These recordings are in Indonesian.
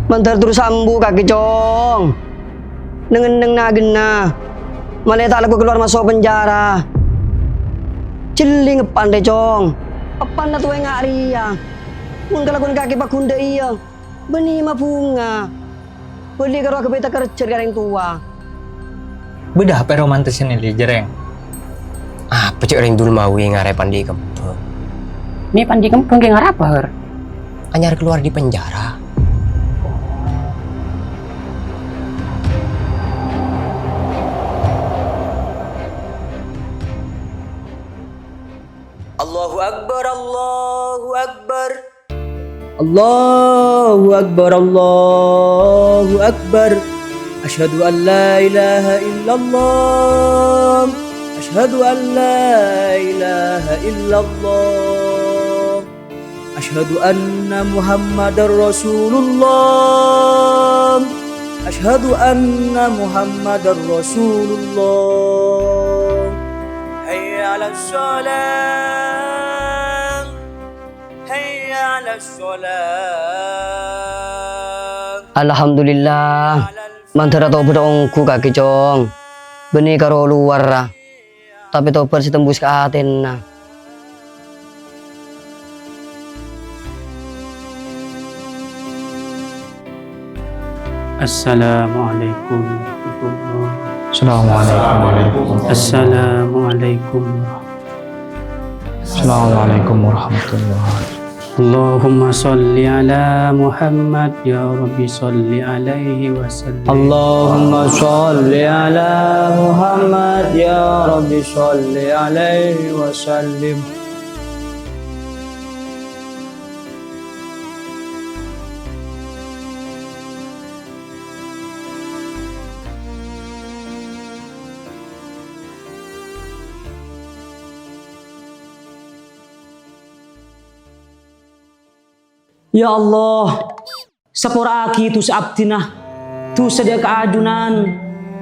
Mantar terus sambu kaki cong. Nengen nagen na. Malah tak laku keluar masuk penjara. Celing pandai cong. Apa na tuwe ngari ya? Mun kalau kaki pakunda iya. Beni ma bunga. Beli karo aku beta kerja gareng tua. Beda apa romantisnya nih jereng? Apa cek orang dulu mau ngarai pandi kempeng. Ini pandi kempeng ke ngarap her. Anyar keluar di penjara. Allahu Akbar, Allahu Akbar. Allahu Akbar, Allahu Akbar. Asyhadu an la ilaha illallah. Asyhadu an la ilaha illallah. Asyhadu anna Muhammadar Rasulullah. Asyhadu anna Muhammadar Rasulullah. Hayya 'alas shalah. Hayya 'alas shalah. Alhamdulillah. Mantara tau berongku kaki cong. Beni karo luar lah. Tapi tau persi tembus ke aten nah. Assalamualaikum warahmatullahi. Assalamualaikum. Assalamualaikum. Assalamualaikum warahmatullahi. Allahumma salli ala Muhammad ya Rabbi salli alaihi wasallam. Allahumma sholli ala Muhammad ya Rabbi sholli alaihi wasallim. Ya Allah, sapora aki tu saabtina, tu sadia keajunan,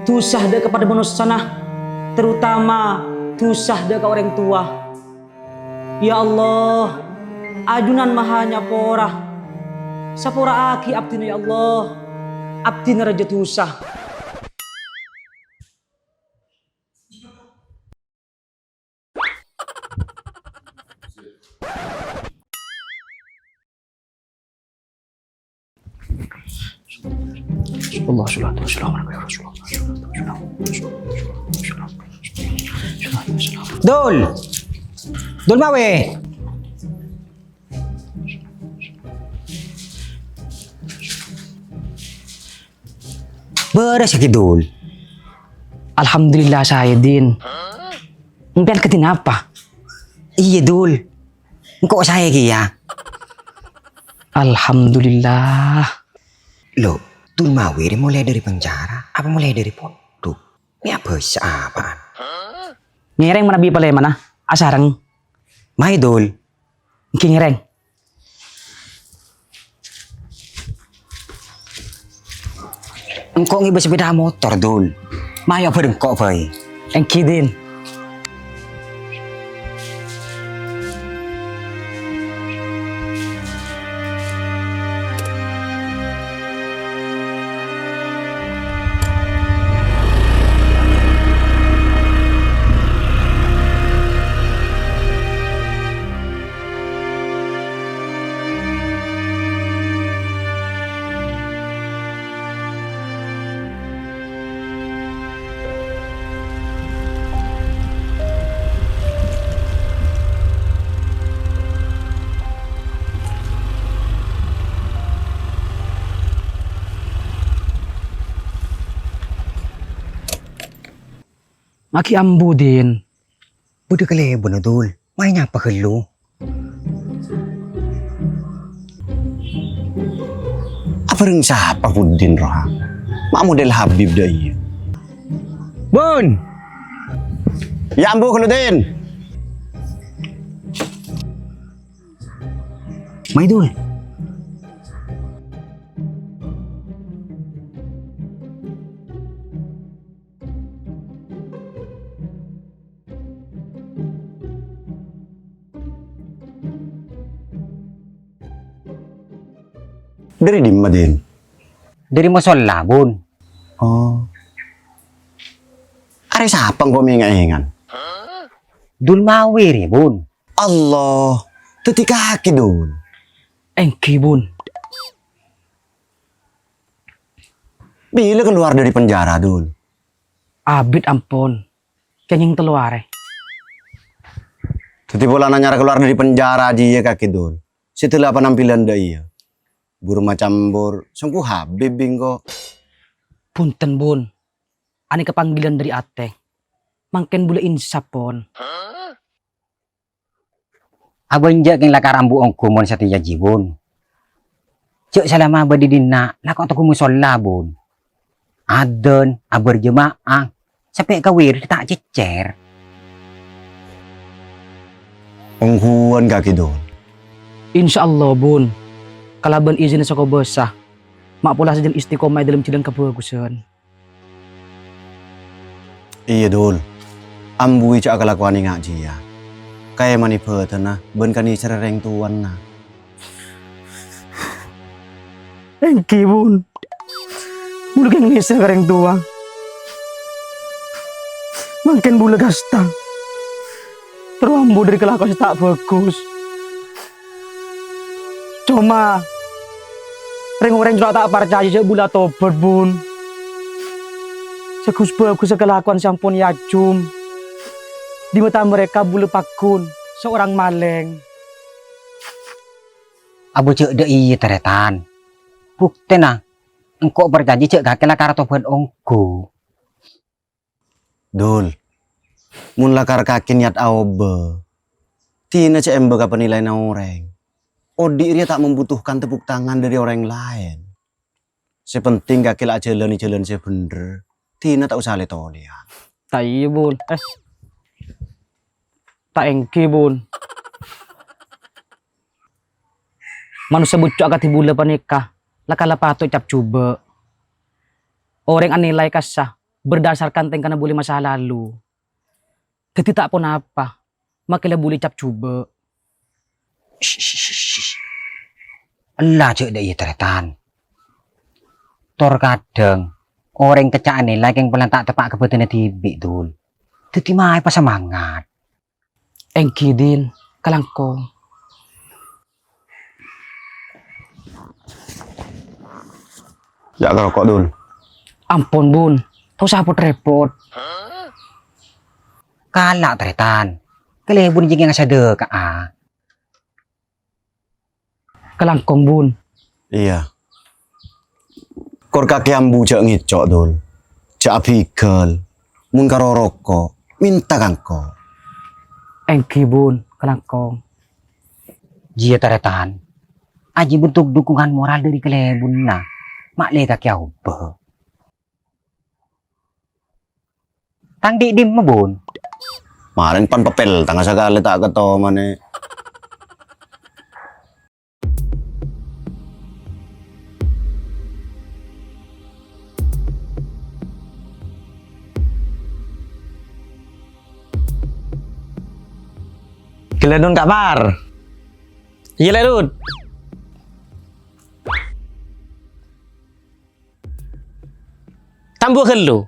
tu sahda kepada manusia, terutama tu sahda ke orang tua. Ya Allah, ajunan mahanya pora, sapora aki abtina ya Allah, abtina raja tusah. Allah salatu wassalamu ala Rasulullah. Dul. Dul mawe. Beres sakit Dul. Alhamdulillah saya Din. Mungkin ketin apa? Iya Dul. Engkau saya ya. Alhamdulillah. Loh, Dul mawe ini mulai dari penjara apa mulai dari pondok? Ini apa apaan? Ngereng mana bi pale mana? Asarang. Mai Dul. Iki ngereng. Engkau ngiba sepeda motor Dul. Mai apa engkau bay? Engki Din. Maki ambu Din. Budak kelebo na Dul. Mai nyapa kelu? Apa ring siapa Budin roha? Mak model Habib dah iya. Bun. Ya ambu kelu Din. Mai Dul. Dari dimana Din? Dari musola, Bun. Oh. Are siapa kok mengingat-ingat? Dul Mawi, Bun. Allah, teti kaki Dul. Engki bun. Bila keluar dari penjara Dul? Abid ampun. Kenying teluare. Teti bola nanya keluar dari penjara dia kaki Dul. Setelah penampilan dia. Buru macam bor, sungguh Habib bingko. Punten bun. Ani kepanggilan dari ate. Mangken bule insap pon. Abang jak yang lakar ambu ongku mon setia jibun. Cek selama abadi dina, lakon aku musola bun. Aden, abar jemaah, sampai kawir tak cecer. Penghuan kaki Dul. Insya Allah bun. Kalaban izin sa ko besah. Mak pula saja istiqomah dalam jalan kebagusan. Iya Dul. Ambui cak kelakuan ingat dia. Kayak mani petena, ben kani sereng tuan na. Engki bun. Bulu keng nisa kareng tua. Mangken bulu gasta. Terambu dari kelakuan tak bagus. Cuma orang juga tak percaya je bula tobat bun. Segus bagus kelakuan sampun yajum. Di mata mereka bulu pakun, seorang maleng. Abu cek de iya teretan. Bukti na, engkau berjanji cek gak kelakar tobat ongku. Dul, mun lakar kaki niat aobe. Tina cek embe ka penilaian orang. Odi dia tak membutuhkan tepuk tangan dari orang lain. Sepenting kaki lah jalan sebener. Tina tak usah letolian. Tak iya bun. Tak engki bun. Manusia bucok kati bula panikah. Lakala patut cap coba. Orang anilai kasah. Berdasarkan tengkana boleh masa lalu. Jadi tak pun apa. Makilah boleh cap coba. Allah cek de iya teretan. Tor kadang orang kecaan nilai yang pelan tak tepak kebetulan tibik dul. Jadi mai pas semangat. Engki din, kalangkong. Ya ngerokok Dul. Ampun bun, tau saput repot. Kalak teretan. Kelebun jeng yang sade ka a. Kalangkong bun. Iya. Kor kaki ambu cak ngicok Dul. Cak pikel. Mun karo rokok, minta kangko. Engki bun, kalangkong. Jia teretan. Aji bentuk dukungan moral dari kelebun na. Mak le kaki be. Tang di dim mabun. Maring pan papel, tangga sakali tak keto mane. Geledon kabar. Iya lerut. Tambuh kelu.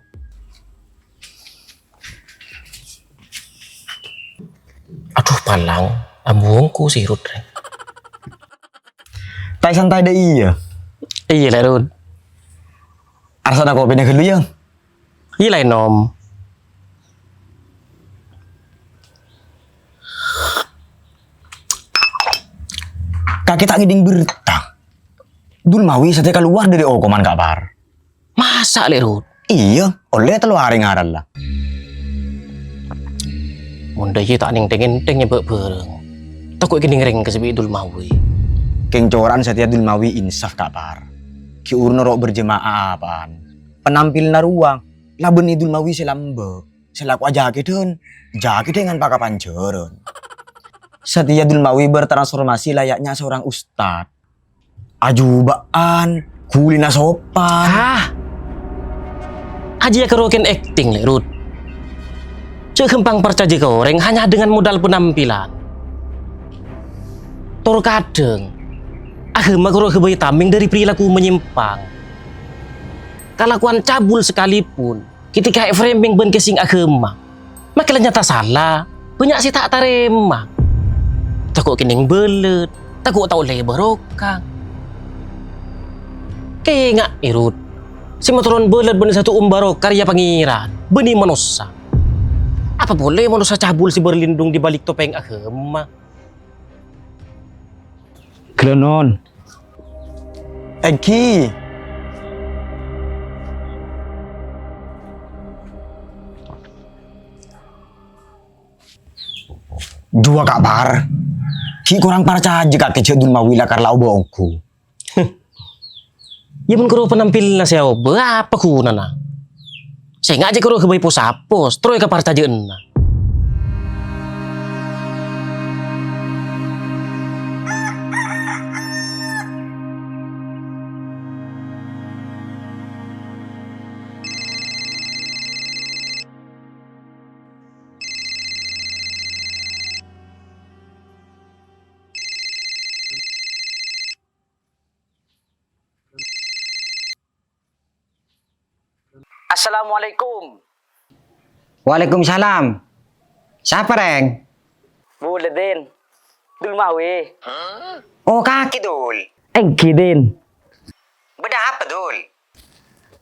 Aduh palang. Ambuangku sirut. Tai santai deh iya. Iya lerut. Arsana kopi gelu yang. Iya nom. Kaki tak ngiding berita. Dul Mawi saja keluar dari Okoman kabar. Masa lerut? Iya, oleh telu hari ngaran lah. Munda ye tak ning tengin bereng. Takut gini ngering kesebi Dul Mawi. Kengcoran setia Dul Mawi insaf kabar. Ki urno rok berjemaah apaan. Penampil na ruang. Laben Dul Mawi selambe. Selaku aja kedun. Jaki dengan pakapan jeren. Setia Dul Mawi bertransformasi layaknya seorang ustad. Ajubaan, kulina sopan. Ah. Aji ya kerokin acting lerut. Cek kempang percaya ke orang hanya dengan modal penampilan. Tor kadang agama karo kebayi taming dari perilaku menyimpang. kelakuan cabul sekalipun, ketika framing ben kesing agama, makin nyata salah, banyak sih tak terima. Takut kening belet, takut tau leh barokah. Kayak nggak irut, si motoron belet benih satu barokah karya pangeran, benih manusia. Apa boleh manusia cabul si berlindung di balik topeng agama? Klenon. Eki. Dua kabar. Ki kurang percaya kak kecil dun mawi lakar lau bohongku. Ya pun karo penampil na siya apa kuna na. Saya ngajak karo ke bayi posapos, terus ke partajeun na. Assalamualaikum. Waalaikumsalam. Siapa, Reng? Boleh din. Dul mawi. Oh, kaki, Dul. Engki din. Beda apa, Dul?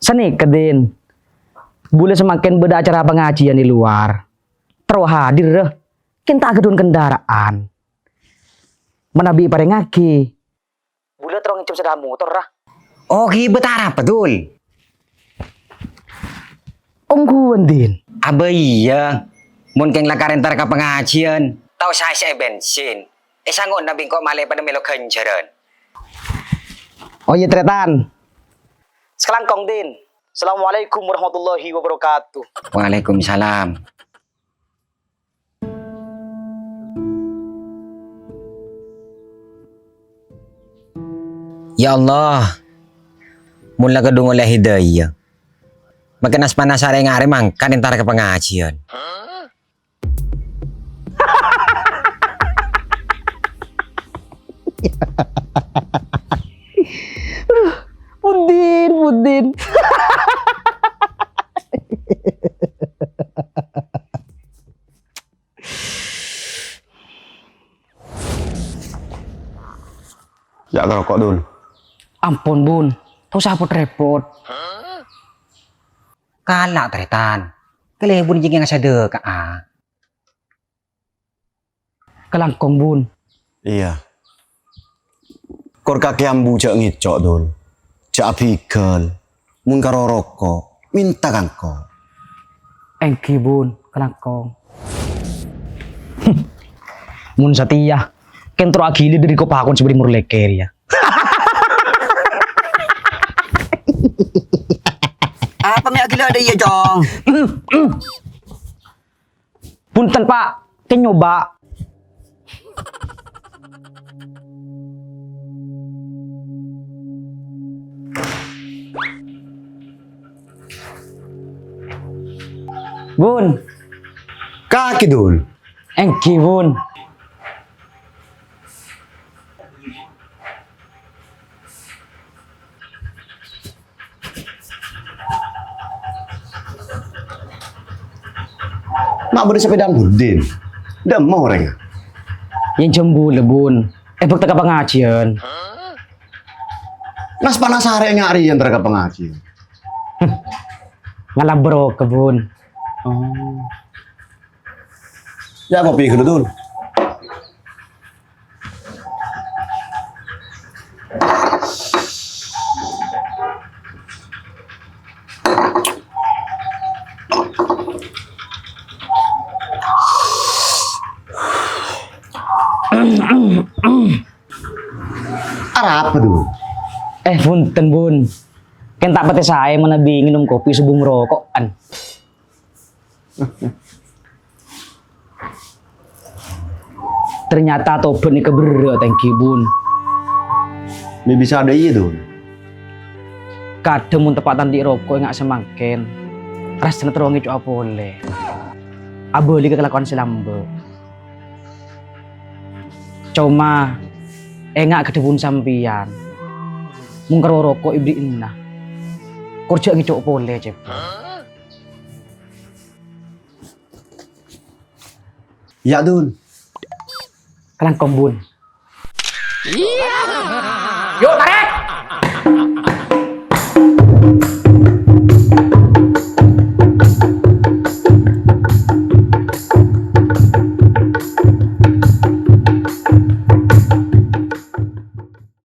Seni kedin. Boleh semakin beda acara pengajian di luar. Terus hadir deh. Kita gedun kendaraan. Menabi pada ngaki. Boleh terus ngecep sepeda motor lah. Oh, betara apa, Dul? Ongguan din. Aba iya. Mungkin lakarin tar ke pengajian. Tahu saya bensin. Sanggup nabi kok malah pada melo kencaran. Oh iya tretan. Sekarang kong din. Assalamualaikum warahmatullahi wabarakatuh. Waalaikumsalam. Ya Allah. Mula kedung oleh hidayah. Makin nas panas hari ngari mangkan entar ke pengajian. Budin. Ya ngerokok dulu. Ampun bun. Tuh saput repot. Kalak tretan. Kelebun jing yang sadar ka a. Kelangkong bun. Iya. Kor kaki ambu cak ngicok dul. Cak abigel. Mun karo rokok. Minta kangko. Engki bun. Kelangkong. Mun Satya. Kentro agili dari kopakon seberi murleker ya. Apa mi agila ada iya jong? Punten pak. Kenyoba. Bun. Kaki dul. Engki bun. Mak beri sepeda budin. Udah mau orang. Yang jembul bun. Efek teka pengajian. Nas panas hari ngari yang terkait pengajian. Ngalah bro kebun. Ya kopi dulu dul. Apa dul? Punten bun. Kan tak pati saya menabi minum kopi sebelum rokokan. Ternyata tobat nih keberat, thank you bun. Ini bisa ada iya dul. Kadang mun tepatan di rokok nggak semakin. Rasanya terongi cok apa boleh. Aboli kelakuan silambe. Cuma enggak kedebun sampian. Mungkar rokok ibri inna. Korja ngicok boleh cep. Ya Dul. Kalang kombun. Yuk tarik.